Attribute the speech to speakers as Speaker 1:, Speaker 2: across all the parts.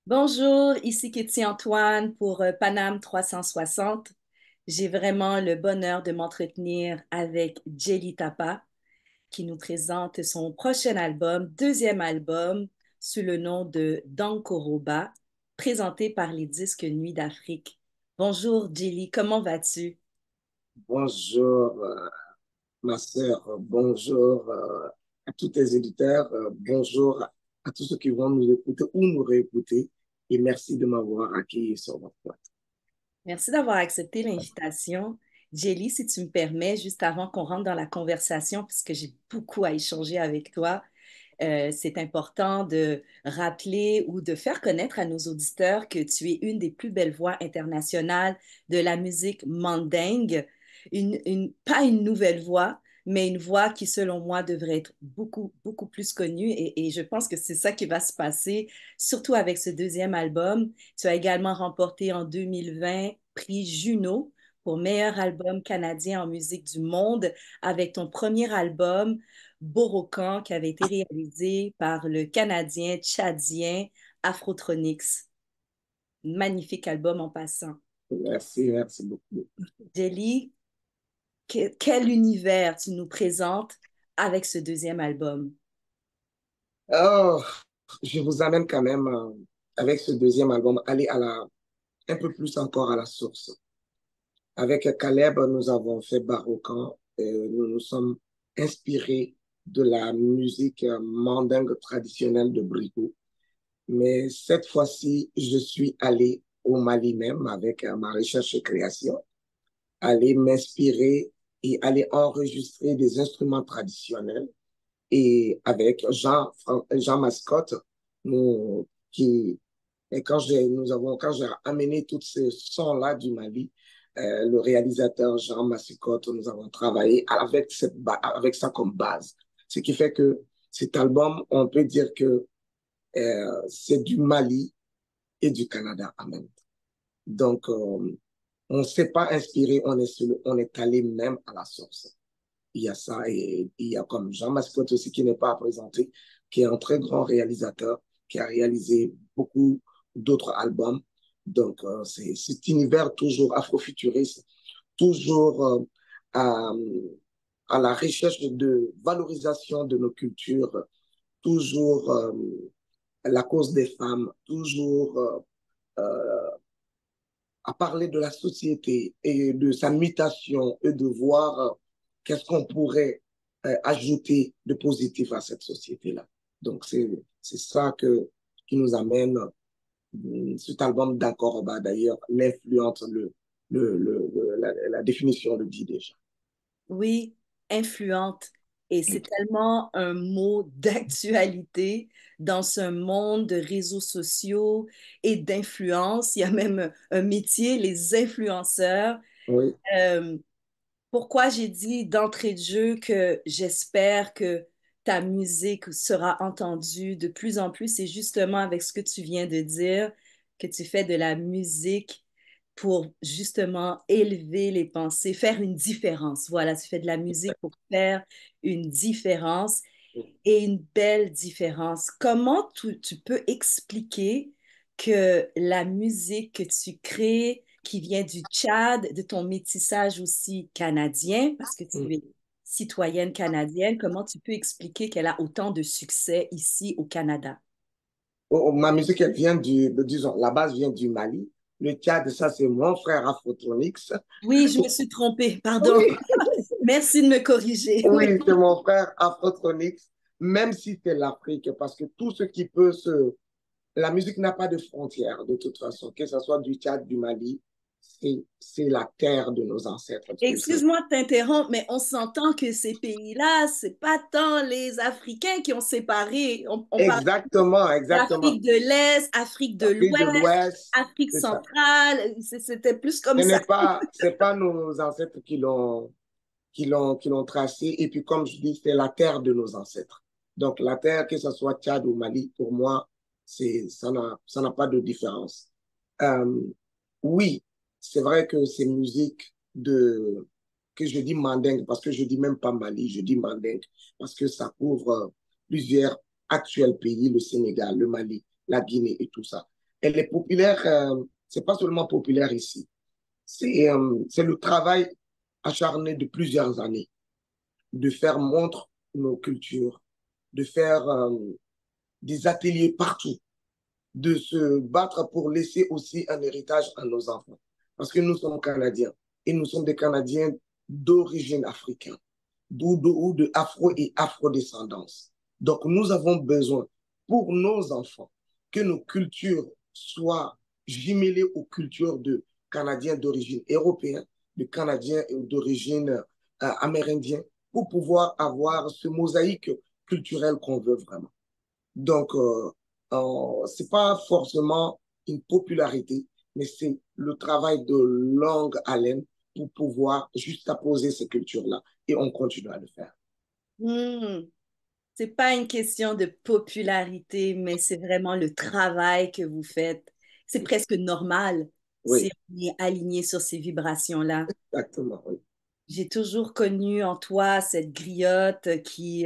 Speaker 1: Bonjour, ici Kitty Antoine pour Paname 360. J'ai vraiment le bonheur de m'entretenir avec Jelly Tapa qui nous présente son prochain album, deuxième album, sous le nom de Dankoroba, présenté par les Disques Nuits d'Afrique. Bonjour Jelly, comment vas-tu?
Speaker 2: Bonjour, ma sœur. Bonjour à tous tes éditeurs. Bonjour à tous ceux qui vont nous écouter ou nous réécouter. Et merci de m'avoir accueilli sur votre plateau.
Speaker 1: Merci d'avoir accepté l'invitation. Jelly, si tu me permets, juste avant qu'on rentre dans la conversation, puisque j'ai beaucoup à échanger avec toi, c'est important de rappeler ou de faire connaître à nos auditeurs que tu es une des plus belles voix internationales de la musique mandingue. Pas une nouvelle voix, mais une voix qui, selon moi, devrait être beaucoup, beaucoup plus connue. Et je pense que c'est ça qui va se passer, surtout avec ce deuxième album. Tu as également remporté en 2020 prix Juno pour meilleur album canadien en musique du monde avec ton premier album Borokan qui avait été réalisé par le Canadien tchadien Afrotronics. Magnifique album en passant.
Speaker 2: Merci, merci beaucoup.
Speaker 1: Jelly, quel univers tu nous présentes avec ce deuxième album?
Speaker 2: Oh, je vous amène quand même avec ce deuxième album, aller un peu plus encore à la source. Avec Caleb, nous avons fait Baroquin. Nous nous sommes inspirés de la musique mandingue traditionnelle de Brico. Mais cette fois-ci, je suis allé au Mali même avec ma recherche et création, aller m'inspirer et aller enregistrer des instruments traditionnels. Et avec Jean Mascotte, nous, qui, et quand j'ai amené tous ces sons-là du Mali, le réalisateur Jean Mascotte, nous avons travaillé avec ça comme base. Ce qui fait que cet album, on peut dire que c'est du Mali et du Canada en même temps. Donc, on ne s'est pas inspiré, on est allé même à la source. Il y a ça et il y a comme Jean Mascotte aussi qui n'est pas présenté, qui est un très grand réalisateur, qui a réalisé beaucoup d'autres albums. Donc, c'est cet univers toujours afrofuturiste, toujours à, à la recherche de valorisation de nos cultures, toujours la cause des femmes, toujours à parler de la société et de sa mutation et de voir qu'est-ce qu'on pourrait ajouter de positif à cette société-là. Donc, c'est ça qui nous amène, cet album d'Ankoroba, d'ailleurs, l'influence, la définition le dit déjà.
Speaker 1: Oui, influente. Et c'est tellement un mot d'actualité dans ce monde de réseaux sociaux et d'influence. Il y a même un métier, les influenceurs.
Speaker 2: Oui,
Speaker 1: Euh, Pourquoi j'ai dit d'entrée de jeu que j'espère que ta musique sera entendue de plus en plus, c'est justement avec ce que tu viens de dire, que tu fais de la musique pour justement élever les pensées, faire une différence. Voilà, tu fais de la musique pour faire une différence et une belle différence. Comment tu peux expliquer que la musique que tu crées, qui vient du Tchad, de ton métissage aussi canadien, parce que tu es citoyenne canadienne, comment tu peux expliquer qu'elle a autant de succès ici au Canada?
Speaker 2: ma musique, elle vient disons, la base vient du Mali. Le Tchad, ça, c'est mon frère Afrotonix.
Speaker 1: Oui, je me suis trompée, pardon.
Speaker 2: Oui,
Speaker 1: Merci de me corriger. Oui.
Speaker 2: oui, c'est mon frère Afrotonix, même si c'est l'Afrique, parce que tout ce qui peut se... La musique n'a pas de frontières, de toute façon, que ce soit du Tchad, du Mali, c'est la terre de nos ancêtres. Tu sais.
Speaker 1: Excuse-moi de t'interrompre, mais on s'entend que ces pays-là, c'est pas tant les Africains qui ont séparé. On parle
Speaker 2: Exactement, exactement.
Speaker 1: d'Afrique de l'Est, Afrique de
Speaker 2: L'Afrique de
Speaker 1: l'Ouest,
Speaker 2: l'Ouest,
Speaker 1: Afrique
Speaker 2: c'est ça.
Speaker 1: centrale. C'était plus comme
Speaker 2: Ce
Speaker 1: ça.
Speaker 2: n'est pas, c'est pas nos ancêtres qui l'ont tracé. Et puis, comme je dis, c'est la terre de nos ancêtres. Donc, la terre, que ce soit Tchad ou Mali, pour moi, ça n'a pas de différence. Euh, oui, c'est vrai que ces musiques que je dis mandingue, parce que je dis même pas Mali, je dis mandingue, parce que ça couvre plusieurs actuels pays, le Sénégal, le Mali, la Guinée et tout ça. Elle est populaire, c'est pas seulement populaire ici, c'est le travail acharné de plusieurs années, de faire montre nos cultures, de faire des ateliers partout, de se battre pour laisser aussi un héritage à nos enfants. Parce que nous sommes Canadiens et nous sommes des Canadiens d'origine africaine, ou de afro et afrodescendance. Donc nous avons besoin pour nos enfants que nos cultures soient jumelées aux cultures de Canadiens d'origine européenne, de Canadiens d'origine amérindienne, pour pouvoir avoir ce mosaïque culturel qu'on veut vraiment. Donc, ce n'est pas forcément une popularité, mais c'est le travail de longue haleine pour pouvoir juste apposer ces cultures-là. Et on continue à le faire.
Speaker 1: Hmm. C'est pas une question de popularité, mais c'est vraiment le travail que vous faites. C'est presque normal si
Speaker 2: Oui,
Speaker 1: on est aligné sur ces vibrations-là.
Speaker 2: exactement. Oui.
Speaker 1: J'ai toujours connu en toi cette griotte qui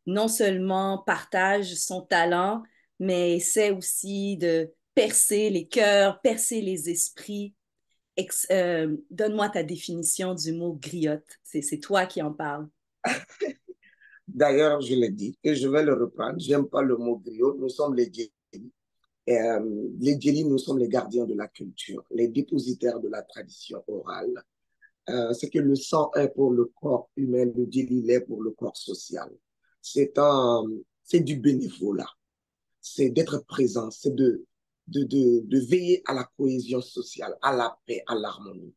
Speaker 1: non seulement partage son talent, mais essaie aussi de percer les cœurs, percer les esprits. Donne-moi ta définition du mot griotte. C'est toi qui en parles.
Speaker 2: D'ailleurs, je l'ai dit et je vais le reprendre. J'aime pas le mot griot. Nous sommes les djélis. Les djélis, nous sommes les gardiens de la culture, les dépositaires de la tradition orale. C'est que le sang est pour le corps humain, le djéli l'est pour le corps social. C'est du bénévolat. C'est d'être présent, c'est de veiller à la cohésion sociale, à la paix, à l'harmonie.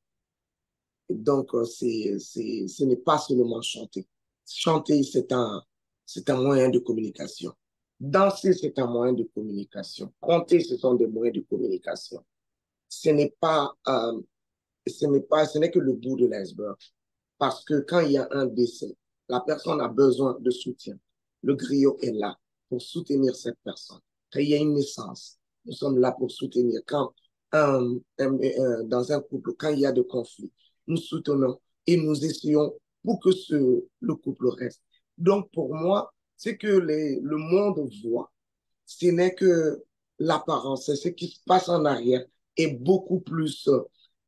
Speaker 2: Donc, ce n'est pas seulement chanter. Chanter, c'est un moyen de communication. Danser, c'est un moyen de communication. Compter, ce sont des moyens de communication. Ce n'est pas, ce n'est que le bout de l'iceberg. Parce que quand il y a un décès, la personne a besoin de soutien. Le griot est là pour soutenir cette personne. Quand il y a une naissance, nous sommes là pour soutenir. Dans un couple, quand il y a des conflits, nous soutenons et nous essayons pour que le couple reste. Donc, pour moi, c'est que le monde voit. Ce n'est que l'apparence, c'est ce qui se passe en arrière est beaucoup plus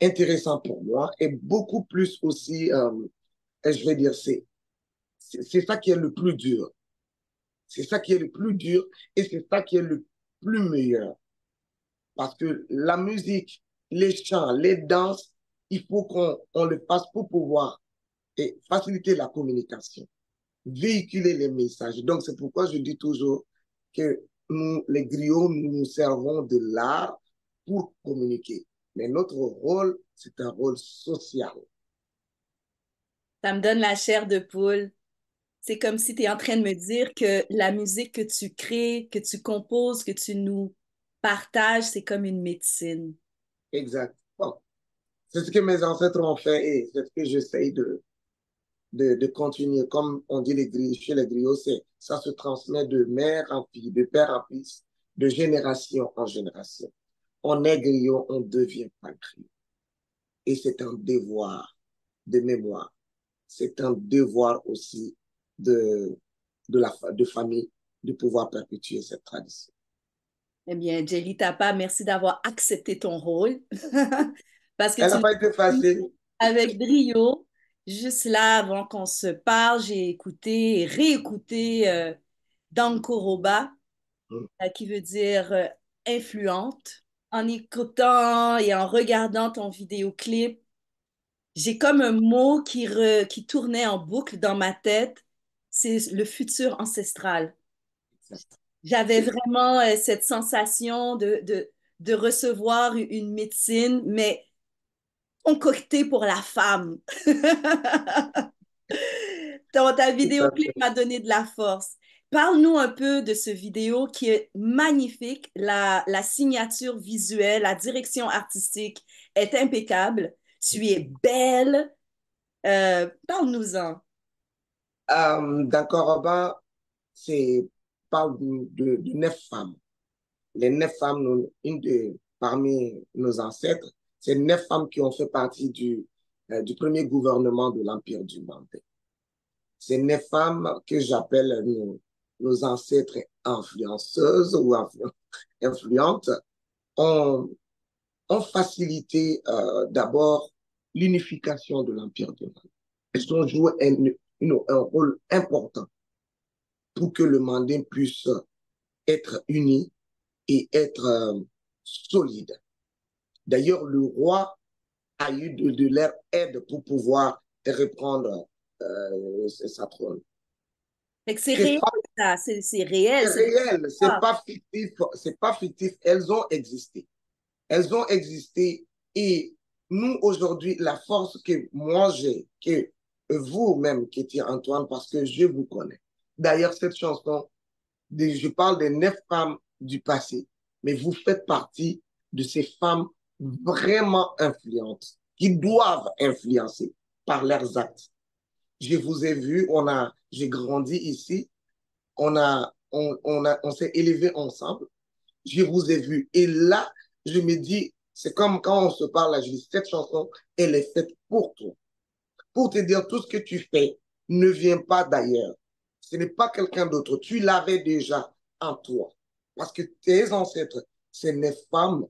Speaker 2: intéressant pour moi et beaucoup plus aussi et je vais dire, c'est ça qui est le plus dur. C'est ça qui est le plus dur et c'est ça qui est le plus meilleur. Parce que la musique, les chants, les danses, il faut qu'on le fasse pour pouvoir faciliter la communication, véhiculer les messages. Donc, c'est pourquoi je dis toujours que nous, les griots, nous nous servons de l'art pour communiquer. Mais notre rôle, c'est un rôle social.
Speaker 1: Ça me donne la chair de poule. C'est comme si tu es en train de me dire que la musique que tu crées, que tu composes, que tu nous partages, c'est comme une médecine.
Speaker 2: Exact. Bon, c'est ce que mes ancêtres ont fait et c'est ce que j'essaye de continuer. Comme on dit chez les griots, ça se transmet de mère en fille, de père en fils, de génération en génération. On est griot, on devient pas griot. Et c'est un devoir de mémoire. C'est un devoir aussi de, de famille de pouvoir perpétuer cette tradition.
Speaker 1: Eh bien, Jelly Tapa, merci d'avoir accepté ton rôle parce que
Speaker 2: Elle
Speaker 1: tu
Speaker 2: n'a
Speaker 1: l'as
Speaker 2: pas été
Speaker 1: fait
Speaker 2: facile.
Speaker 1: avec brio. Juste là, avant qu'on se parle, j'ai écouté et réécouté Dankoroba, qui veut dire influente. En écoutant et en regardant ton vidéoclip, j'ai comme un mot qui tournait en boucle dans ma tête, c'est le futur ancestral. J'avais
Speaker 2: C'est
Speaker 1: vraiment cette sensation de recevoir une médecine, mais concoctée pour la femme. Ta
Speaker 2: tout à
Speaker 1: vidéoclip
Speaker 2: fait.
Speaker 1: m'a donné de la force. Parle-nous un peu de ce vidéo qui est magnifique. La signature visuelle, la direction artistique est impeccable. Tu es belle. Parle-nous-en.
Speaker 2: Dans Robin, c'est parle de 9 femmes. Les 9 femmes, parmi nos ancêtres, c'est 9 femmes qui ont fait partie du premier gouvernement de l'Empire du Mandé. C'est 9 femmes que j'appelle nos ancêtres influenceuses ou influentes ont, ont facilité d'abord l'unification de l'Empire de Mandé. Elles ont joué un rôle important pour que le Mandé puisse être uni et être solide. D'ailleurs, le roi a eu de leur aide pour pouvoir reprendre sa trône.
Speaker 1: Fait que c'est
Speaker 2: C'est
Speaker 1: réel, ça. C'est réel. C'est
Speaker 2: réel,
Speaker 1: pas.
Speaker 2: c'est pas fictif. Elles ont existé. Elles ont existé et nous, aujourd'hui, la force que moi j'ai, que vous-même, Kétia Antoine, parce que je vous connais. D'ailleurs, cette chanson, je parle des 9 femmes du passé, mais vous faites partie de ces femmes vraiment influentes, qui doivent influencer par leurs actes. Je vous ai vu, j'ai grandi ici, on s'est élevés ensemble, je vous ai vu. Et là, je me dis, c'est comme quand on se parle, là, je dis, cette chanson, elle est faite pour toi. Pour te dire tout ce que tu fais ne vient pas d'ailleurs. Ce n'est pas quelqu'un d'autre. Tu l'avais déjà en toi. Parce que tes ancêtres, c'est les femmes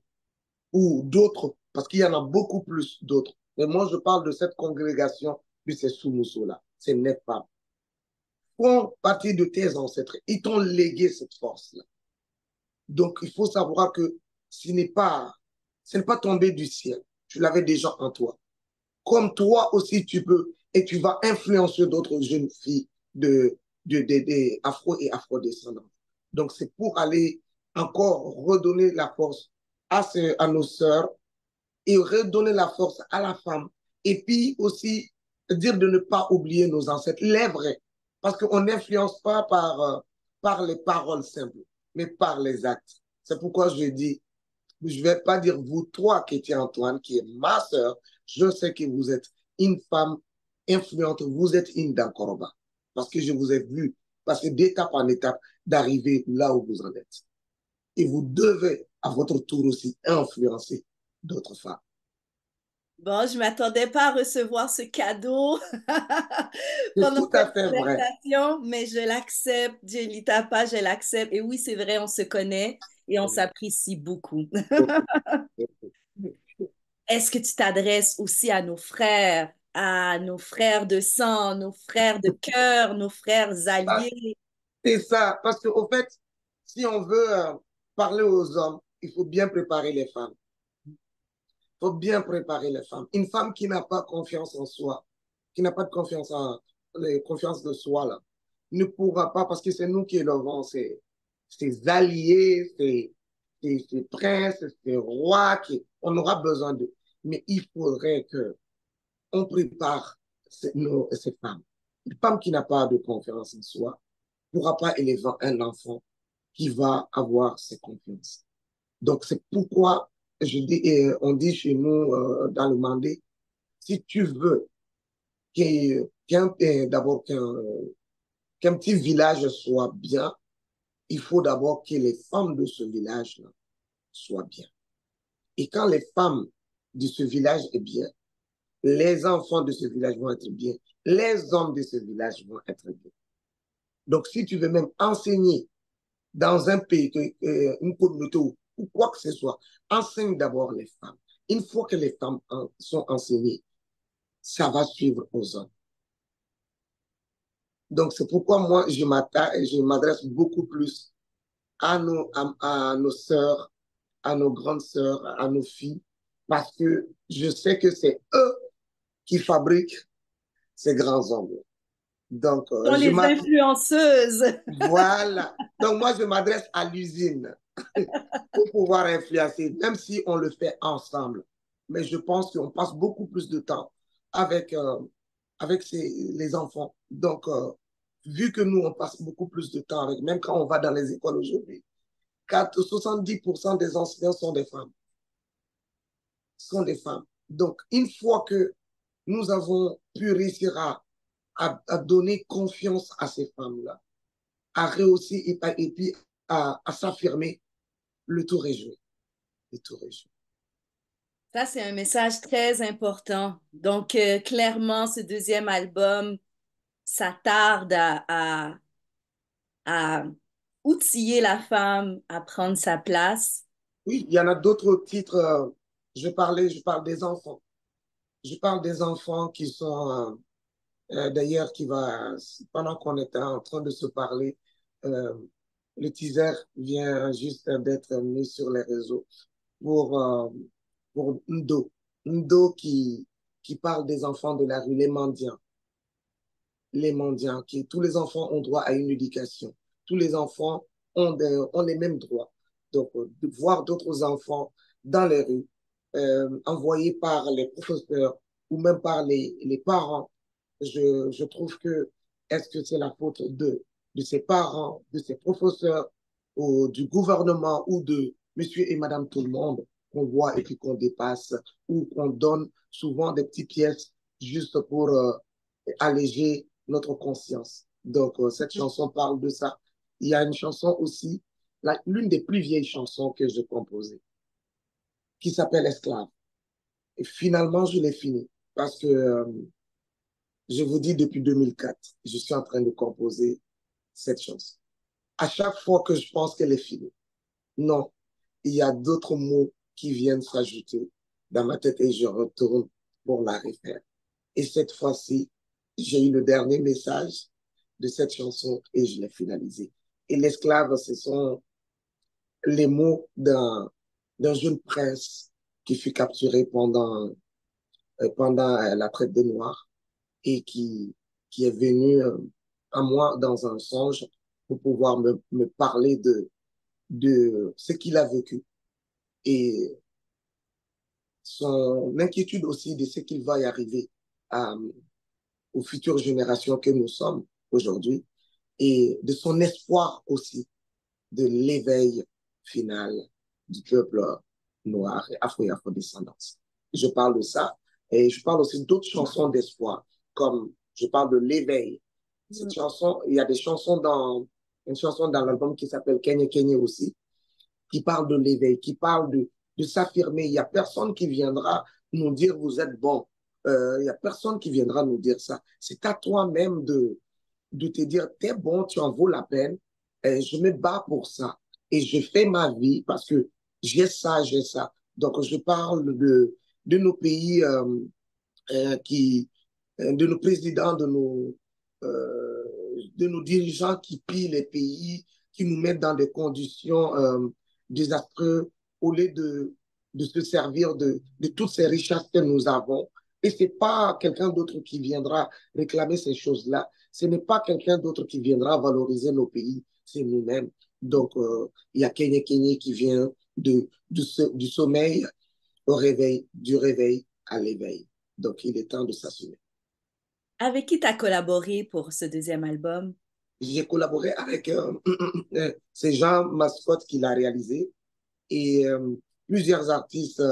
Speaker 2: ou d'autres, parce qu'il y en a beaucoup plus d'autres. Mais moi, je parle de cette congrégation de ces Soumousso-là. C'est les femmes. Font partie de tes ancêtres. Ils t'ont légué cette force-là. Donc, il faut savoir que ce n'est pas tombé du ciel. Tu l'avais déjà en toi. Comme toi aussi, tu peux et tu vas influencer d'autres jeunes filles de afro et afro-descendants. Donc, c'est pour aller encore redonner la force à nos sœurs et redonner la force à la femme. Et puis aussi dire de ne pas oublier nos ancêtres, les vrais. Parce qu'on n'influence pas par les paroles simples, mais par les actes. C'est pourquoi je dis, je ne vais pas dire vous trois, Kétia Antoine, qui est ma sœur, je sais que vous êtes une femme influente, vous êtes une d'Ankoroba. Parce que je vous ai vu passer d'étape en étape d'arriver là où vous en êtes. Et vous devez, à votre tour aussi, influencer d'autres femmes.
Speaker 1: Bon, je ne m'attendais pas à recevoir ce cadeau
Speaker 2: C'est
Speaker 1: pendant
Speaker 2: tout à
Speaker 1: cette
Speaker 2: fait vrai.
Speaker 1: conversation, mais je l'accepte. Jelly Tapa, je l'accepte. Et oui, c'est vrai, on se connaît et on s'apprécie beaucoup. Est-ce que tu t'adresses aussi à nos frères de sang, nos frères de cœur, nos frères alliés?
Speaker 2: C'est ça, parce qu'au fait, si on veut parler aux hommes, il faut bien préparer les femmes. Il faut bien préparer les femmes. Une femme qui n'a pas confiance en soi, qui n'a pas de confiance de soi, là, ne pourra pas, parce que c'est nous qui élevons ses alliés, ses princes, ses rois, on aura besoin d'eux. Mais il faudrait qu'on prépare ces femmes. Une femme qui n'a pas de confiance en soi ne pourra pas élever un enfant qui va avoir ses confiances. Donc, c'est pourquoi on dit chez nous dans le Mandé, si tu veux d'abord qu'un petit village soit bien, il faut d'abord que les femmes de ce village soient bien. Et quand les femmes de ce village est bien, les enfants de ce village vont être bien, les hommes de ce village vont être bien. Donc, si tu veux même enseigner dans un pays, une communauté ou quoi que ce soit, enseigne d'abord les femmes. Une fois que les femmes sont enseignées, ça va suivre aux hommes. Donc, c'est pourquoi moi, je m'adresse beaucoup plus à nos sœurs, à nos grandes sœurs, à nos filles, parce que je sais que c'est eux qui fabriquent ces grands hommes. Donc,
Speaker 1: Ce sont les influenceuses.
Speaker 2: voilà. Donc, moi, je m'adresse à l'usine pour pouvoir influencer, même si on le fait ensemble. Mais je pense qu'on passe beaucoup plus de temps avec, les enfants. Donc, vu que nous, on passe beaucoup plus de temps avec, même quand on va dans les écoles aujourd'hui, 70% des enseignants sont des femmes. Sont des femmes. Donc, une fois que nous avons pu réussir à donner confiance à ces femmes-là, à réussir et puis à s'affirmer, le tour est joué. Le tour est joué.
Speaker 1: Ça, c'est un message très important. Donc, clairement, ce deuxième album, ça tarde à outiller la femme à prendre sa place.
Speaker 2: Oui, il y en a d'autres titres. Je parle des enfants. Je parle des enfants qui sont, d'ailleurs, pendant qu'on était en train de se parler, euh, le teaser vient juste d'être mis sur les réseaux pour, euh, pour Ndo. Ndo qui parle des enfants de la rue, les mendiants. Les mendiants, tous les enfants ont droit à une éducation. Tous les enfants ont les mêmes droits. Donc, de voir d'autres enfants dans les rues, envoyés par les professeurs ou même par les parents, je trouve que est-ce que c'est la faute de ces parents, de ces professeurs, ou du gouvernement ou de monsieur et madame tout le monde qu'on voit et puis qu'on dépasse ou qu'on donne souvent des petites pièces juste pour alléger notre conscience. Donc, cette chanson parle de ça. Il y a une chanson aussi, l'une des plus vieilles chansons que j'ai composées, qui s'appelle Esclave. Et finalement, je l'ai finie parce que je vous dis, depuis 2004, je suis en train de composer cette chanson. À chaque fois que je pense qu'elle est finie, non, il y a d'autres mots qui viennent s'ajouter dans ma tête et je retourne pour la refaire. Et cette fois-ci, j'ai eu le dernier message de cette chanson et je l'ai finalisée. Et l'esclave, ce sont les mots d'un jeune prince qui fut capturé pendant la traite des Noirs et qui est venu à moi dans un songe pour pouvoir me parler de ce qu'il a vécu et son inquiétude aussi de ce qu'il va y arriver à, aux futures générations que nous sommes aujourd'hui et de son espoir aussi de l'éveil final du peuple noir et afro-descendant. Je parle de ça et je parle aussi d'autres chansons d'espoir, comme je parle de l'éveil. Cette chanson, il y a des chansons une chanson dans l'album qui s'appelle Kenya Kenya aussi, qui parle de l'éveil, qui parle de s'affirmer. Il n'y a personne qui viendra nous dire vous êtes bon. Il n'y a personne qui viendra nous dire ça. C'est à toi-même de te dire t'es bon, tu en vaux la peine. Je me bats pour ça et je fais ma vie parce que j'ai ça, j'ai ça. Donc je parle de nos pays de nos présidents, de nos dirigeants qui pillent les pays, qui nous mettent dans des conditions désastreuses au lieu de se servir de toutes ces richesses que nous avons. Et ce n'est pas quelqu'un d'autre qui viendra réclamer ces choses-là. Ce n'est pas quelqu'un d'autre qui viendra valoriser nos pays, c'est nous-mêmes. Donc, il y a Kenya Kenya qui vient du sommeil au réveil, du réveil à l'éveil. Donc, il est temps de s'assumer.
Speaker 1: Avec qui tu as collaboré pour ce deuxième album?
Speaker 2: J'ai collaboré avec c'est Jean Mascotte qui l'a réalisé et plusieurs artistes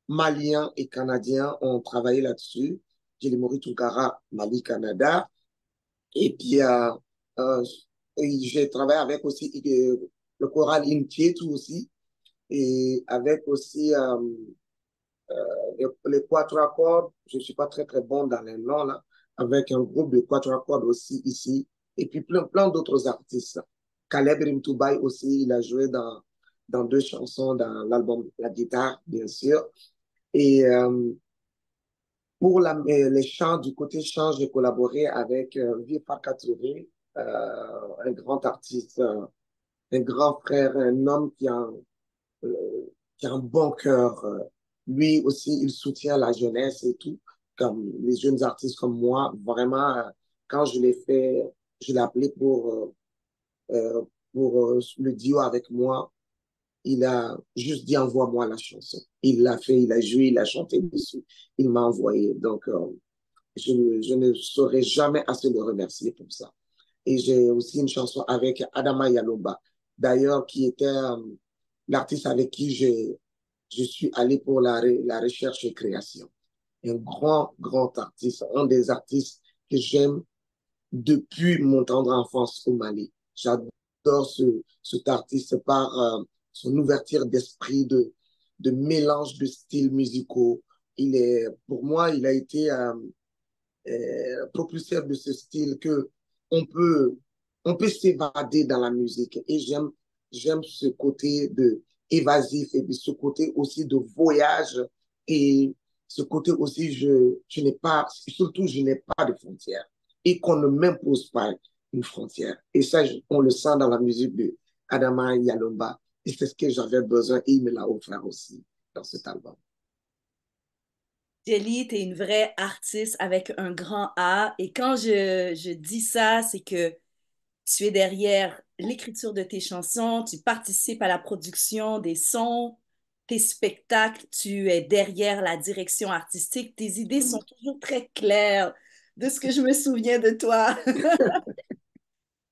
Speaker 2: maliens et canadiens ont travaillé là-dessus. J'ai les Maurice Toukara, Mali, Canada. Et puis, euh, j'ai travaillé avec aussi le choral Intietou aussi et avec aussi les quatuors, je ne suis pas très, très bon dans les noms, là, avec un groupe de quatuors aussi ici, et puis plein d'autres artistes. Caleb Rimtoubaï aussi, il a joué dans deux chansons dans l'album La Guitare, bien sûr. Et pour les chants, du côté chant, j'ai collaboré avec Vieux Farka Touré, un grand artiste, un grand frère, un homme qui a un bon cœur. Lui aussi, il soutient la jeunesse et tout, comme les jeunes artistes comme moi. Vraiment, quand je l'ai fait, je l'ai appelé pour le duo avec moi. Il a juste dit envoie-moi la chanson. Il l'a fait, il a joué, il a chanté dessus. Il m'a envoyé. Donc, je ne saurais jamais assez le remercier pour ça. Et j'ai aussi une chanson avec Adama Yaloba, d'ailleurs, qui était l'artiste avec qui je suis allé pour la recherche et création. Un grand artiste, un des artistes que j'aime depuis mon tendre enfance au Mali. J'adore cet artiste par son ouverture d'esprit, de mélange de styles musicaux. Pour moi, il a été propulseur de ce style que on peut, on peut s'évader dans la musique. Et j'aime ce côté évasif et puis ce côté aussi de voyage et ce côté aussi, je n'ai pas, surtout, je n'ai pas de frontières et qu'on ne m'impose pas une frontière. Et ça, on le sent dans la musique de Adama Yalomba. Et c'est ce que j'avais besoin et il me l'a offert aussi dans cet album.
Speaker 1: Jelly, tu es une vraie artiste avec un grand A. Et quand je dis ça, c'est que tu es derrière l'écriture de tes chansons, tu participes à la production des sons, tes spectacles, tu es derrière la direction artistique. Tes idées sont toujours très claires de ce que je me souviens de toi.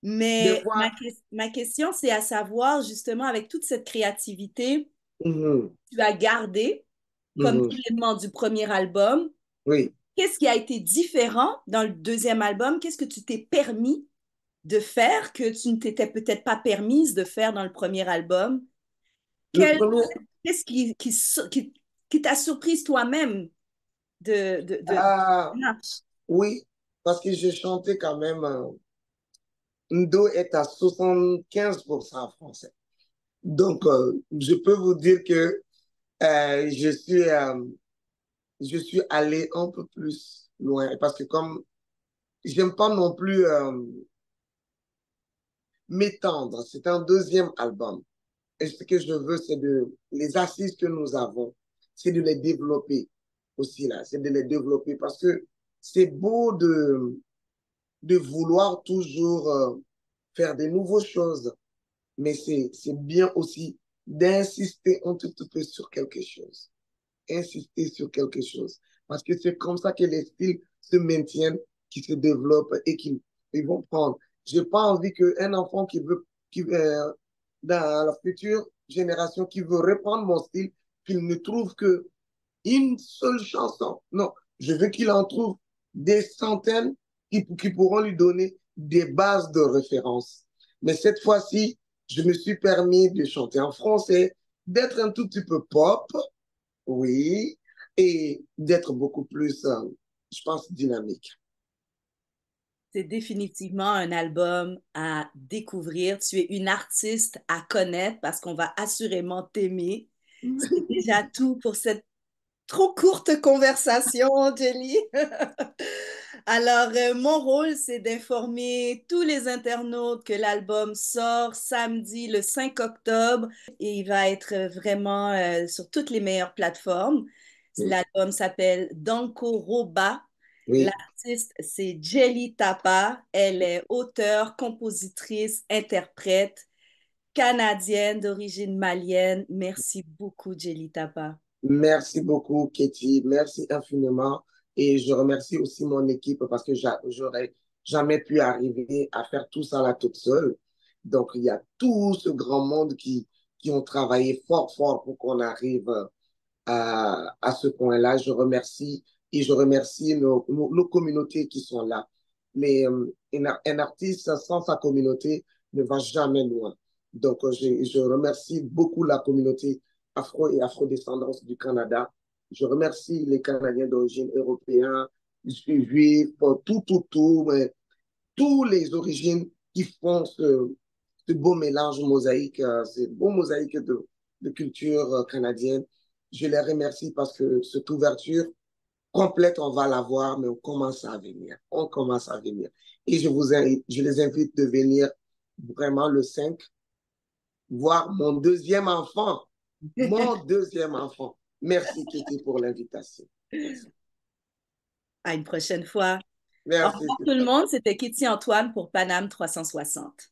Speaker 2: Des
Speaker 1: Mais
Speaker 2: fois,
Speaker 1: ma question, c'est à savoir, justement, avec toute cette créativité,
Speaker 2: mhm,
Speaker 1: tu as gardé comme
Speaker 2: mhm,
Speaker 1: élément du premier album.
Speaker 2: oui.
Speaker 1: Qu'est-ce qui a été différent dans le deuxième album? Qu'est-ce que tu t'es permis de faire que tu ne t'étais peut-être pas permise de faire dans le premier album?
Speaker 2: Le
Speaker 1: Quel-
Speaker 2: premier,
Speaker 1: Qu'est-ce qui t'a surprise toi-même de
Speaker 2: ah,
Speaker 1: marche?
Speaker 2: oui, parce que j'ai chanté quand même, Ndo est à 75% français. Donc, je peux vous dire que euh, je suis, euh, je suis allé un peu plus loin parce que comme j'aime pas non plus m'étendre, c'est un deuxième album. Et ce que je veux, c'est de les assises que nous avons, c'est de les développer aussi là, c'est de les développer parce que c'est beau de vouloir toujours faire des nouvelles choses, mais c'est bien aussi d'insister un tout petit peu sur quelque chose. Insister sur quelque chose. Parce que c'est comme ça que les styles se maintiennent, qui se développent et qui ils vont prendre. J'ai pas envie qu'un enfant dans la future génération, qui veut reprendre mon style, qu'il ne trouve que une seule chanson. Non, je veux qu'il en trouve des centaines qui pourront lui donner des bases de référence. Mais cette fois-ci, je me suis permis de chanter en français, d'être un tout petit peu pop, oui, et d'être beaucoup plus, je pense, dynamique.
Speaker 1: C'est définitivement un album à découvrir. Tu es une artiste à connaître parce qu'on va assurément t'aimer. C'est déjà tout pour cette trop courte conversation, Jelly. Alors, mon rôle, c'est d'informer tous les internautes que l'album sort samedi le 5 octobre et il va être vraiment sur toutes les meilleures plateformes. L'album s'appelle Danko Roba.
Speaker 2: Oui,
Speaker 1: L'artiste, c'est Jelly Tapa. Elle est auteure, compositrice, interprète canadienne d'origine malienne. Merci beaucoup, Jelly Tapa.
Speaker 2: merci beaucoup, Katie. Merci infiniment. Et je remercie aussi mon équipe parce que j'aurais jamais pu arriver à faire tout ça là toute seule. Donc, il y a tout ce grand monde qui ont travaillé fort, fort pour qu'on arrive à ce point-là. Je remercie et je remercie nos communautés qui sont là. Mais un artiste sans sa communauté ne va jamais loin. Donc, je remercie beaucoup la communauté afro et afrodescendance du Canada. Je remercie les Canadiens d'origine européenne, juifs, mais tous les origines qui font ce beau mélange mosaïque, ce beau mosaïque de culture canadienne. Je les remercie parce que cette ouverture complète, on va l'avoir, mais on commence à venir. On commence à venir. Et je les invite de venir vraiment le 5 voir mon deuxième enfant. Mon deuxième enfant. Merci, Kitty, pour l'invitation. Merci.
Speaker 1: À une prochaine fois. Au
Speaker 2: Merci.
Speaker 1: revoir tout le monde, c'était Kitty Antoine pour Paname 360.